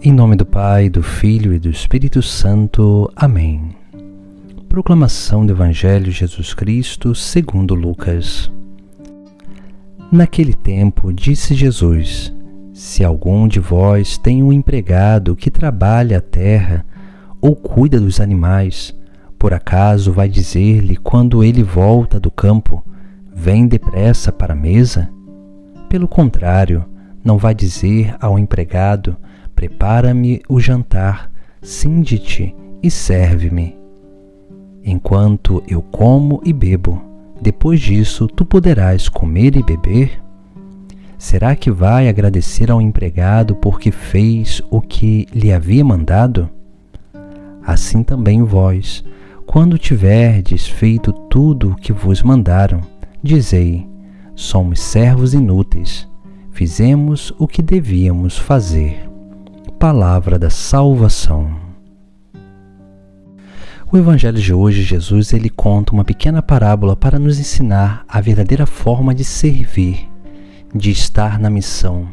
Em nome do Pai, do Filho e do Espírito Santo. Amém. Proclamação do Evangelho de Jesus Cristo segundo Lucas. Naquele tempo disse Jesus: Se algum de vós tem um empregado que trabalha a terra ou cuida dos animais, por acaso vai dizer-lhe quando ele volta do campo: Vem depressa para a mesa? Pelo contrário, não vai dizer ao empregado: Prepara-me o jantar, cinge-te e serve-me. Enquanto eu como e bebo, depois disso tu poderás comer e beber? Será que vai agradecer ao empregado porque fez o que lhe havia mandado? Assim também vós, quando tiverdes feito tudo o que vos mandaram, dizei: Somos servos inúteis, fizemos o que devíamos fazer. Palavra da salvação. O Evangelho de hoje, Jesus, ele conta uma pequena parábola para nos ensinar a verdadeira forma de servir, de estar na missão.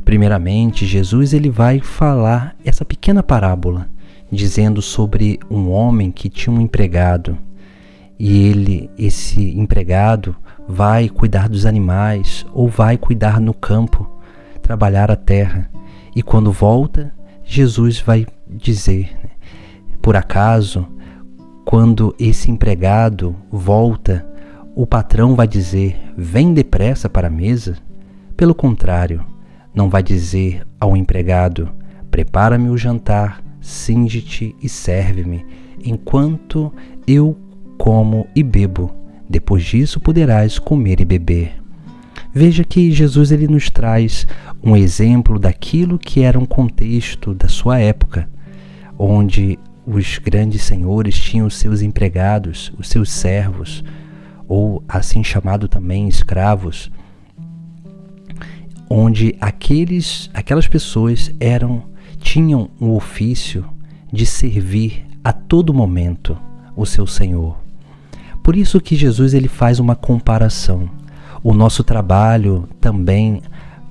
Primeiramente, Jesus ele vai falar essa pequena parábola, dizendo sobre um homem que tinha um empregado. E esse empregado, vai cuidar dos animais ou vai cuidar no campo, trabalhar a terra. E quando volta, Jesus vai dizer, por acaso, quando esse empregado volta, o patrão vai dizer: Vem depressa para a mesa? Pelo contrário, não vai dizer ao empregado: Prepara-me o jantar, cinge-te e serve-me, enquanto eu como e bebo. Depois disso poderás comer e beber. Veja que Jesus ele nos traz um exemplo daquilo que era um contexto da sua época, onde os grandes senhores tinham os seus empregados, os seus servos, ou assim chamado também escravos, onde aquelas pessoas tinham o ofício de servir a todo momento o seu Senhor. Por isso que Jesus ele faz uma comparação. O nosso trabalho também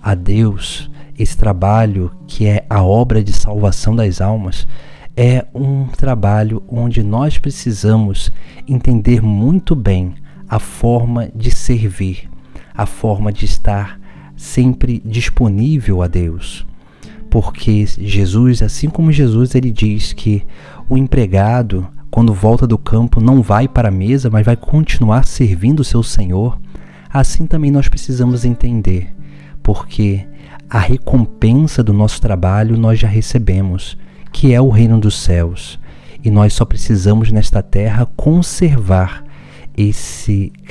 a Deus, esse trabalho que é a obra de salvação das almas, é um trabalho onde nós precisamos entender muito bem a forma de servir, a forma de estar sempre disponível a Deus. Porque Jesus, assim como Jesus, ele diz que o empregado, quando volta do campo, não vai para a mesa, mas vai continuar servindo o seu Senhor. Assim também nós precisamos entender, porque a recompensa do nosso trabalho nós já recebemos, que é o reino dos céus. E nós só precisamos nesta terra conservar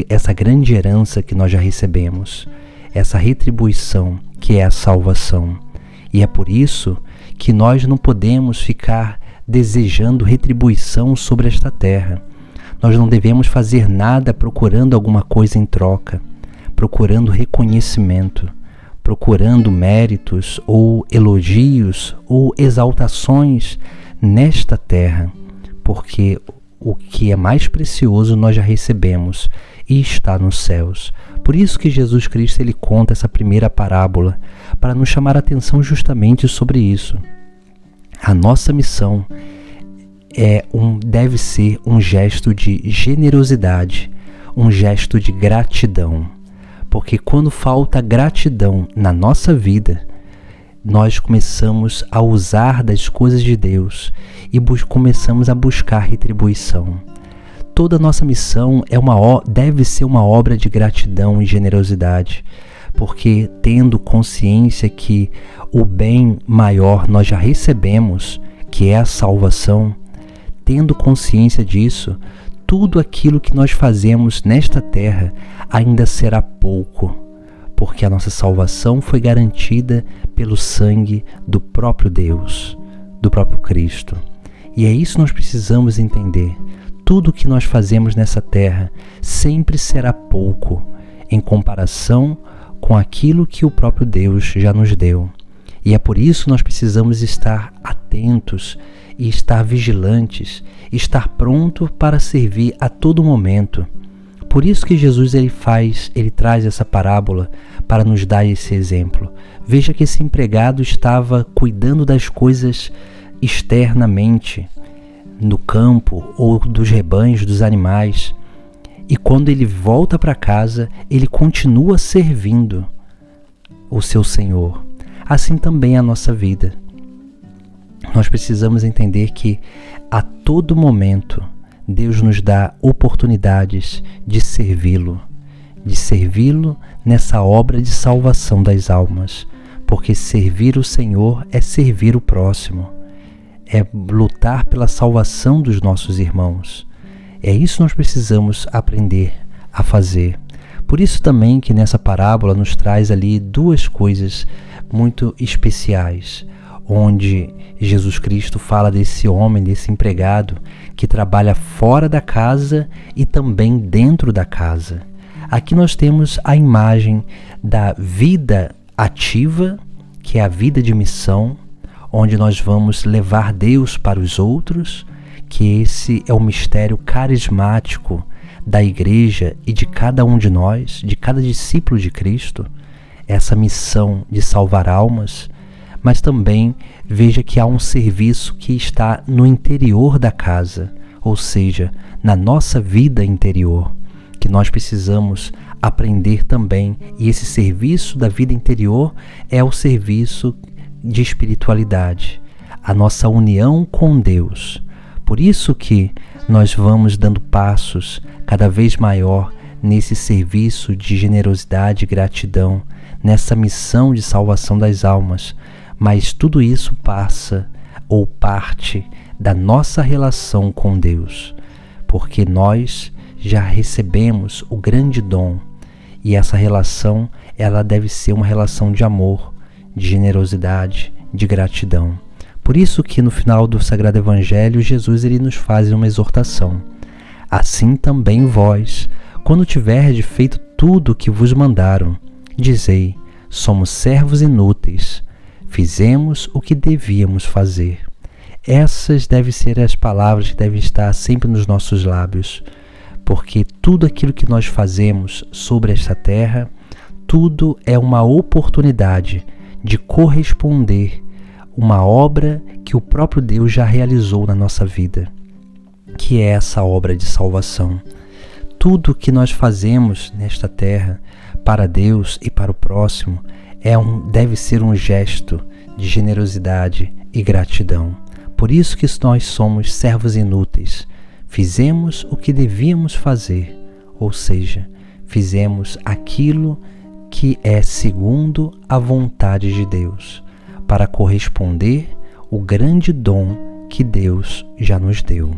essa grande herança que nós já recebemos, essa retribuição que é a salvação. E é por isso que nós não podemos ficar desejando retribuição sobre esta terra. Nós não devemos fazer nada procurando alguma coisa em troca, procurando reconhecimento, procurando méritos ou elogios ou exaltações nesta terra, porque o que é mais precioso nós já recebemos e está nos céus. Por isso que Jesus Cristo ele conta essa primeira parábola, para nos chamar a atenção justamente sobre isso. A nossa missão deve ser um gesto de generosidade, um gesto de gratidão. Porque quando falta gratidão na nossa vida, nós começamos a usar das coisas de Deus e começamos a buscar retribuição. Toda a nossa missão deve ser uma obra de gratidão e generosidade, porque tendo consciência que o bem maior nós já recebemos, que é a salvação, tendo consciência disso, tudo aquilo que nós fazemos nesta terra ainda será pouco, porque a nossa salvação foi garantida pelo sangue do próprio Deus, do próprio Cristo. E é isso que nós precisamos entender. Tudo que nós fazemos nessa terra sempre será pouco em comparação com aquilo que o próprio Deus já nos deu. E é por isso que nós precisamos estar atentos e estar vigilantes, estar pronto para servir a todo momento, Por isso que Jesus ele traz essa parábola para nos dar esse exemplo. Veja que esse empregado estava cuidando das coisas externamente, no campo ou dos rebanhos, dos animais. E quando ele volta para casa, ele continua servindo o seu Senhor. Assim também é a nossa vida. Nós precisamos entender que a todo momento Deus nos dá oportunidades de servi-lo nessa obra de salvação das almas, porque servir o Senhor é servir o próximo, é lutar pela salvação dos nossos irmãos. É isso que nós precisamos aprender a fazer. Por isso também que nessa parábola nos traz ali duas coisas muito especiais, onde Jesus Cristo fala desse homem, desse empregado que trabalha fora da casa e também dentro da casa. Aqui nós temos a imagem da vida ativa, que é a vida de missão, onde nós vamos levar Deus para os outros, que esse é o mistério carismático da igreja e de cada um de nós, de cada discípulo de Cristo, essa missão de salvar almas. Mas também veja que há um serviço que está no interior da casa, ou seja, na nossa vida interior, que nós precisamos aprender também. E esse serviço da vida interior é o serviço de espiritualidade, a nossa união com Deus. Por isso que nós vamos dando passos cada vez maior nesse serviço de generosidade e gratidão, nessa missão de salvação das almas. Mas tudo isso passa ou parte da nossa relação com Deus, porque nós já recebemos o grande dom, e essa relação ela deve ser uma relação de amor, de generosidade, de gratidão. Por isso que no final do Sagrado Evangelho, Jesus ele nos faz uma exortação. Assim também vós, quando tiverdes feito tudo o que vos mandaram, dizei: somos servos inúteis, fizemos o que devíamos fazer. Essas devem ser as palavras que devem estar sempre nos nossos lábios, porque tudo aquilo que nós fazemos sobre esta terra, tudo é uma oportunidade de corresponder uma obra que o próprio Deus já realizou na nossa vida, que é essa obra de salvação. Tudo que nós fazemos nesta terra para Deus e para o próximo deve ser um gesto de generosidade e gratidão. Por isso que nós somos servos inúteis. Fizemos o que devíamos fazer, ou seja, fizemos aquilo que é segundo a vontade de Deus, para corresponder o grande dom que Deus já nos deu.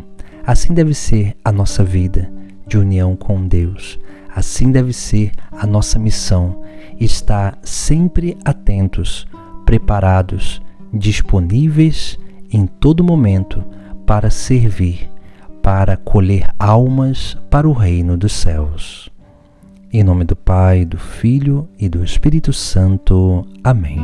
Assim deve ser a nossa vida de união com Deus. Assim deve ser a nossa missão, estar sempre atentos, preparados, disponíveis em todo momento para servir, para colher almas para o reino dos céus. Em nome do Pai, do Filho e do Espírito Santo. Amém.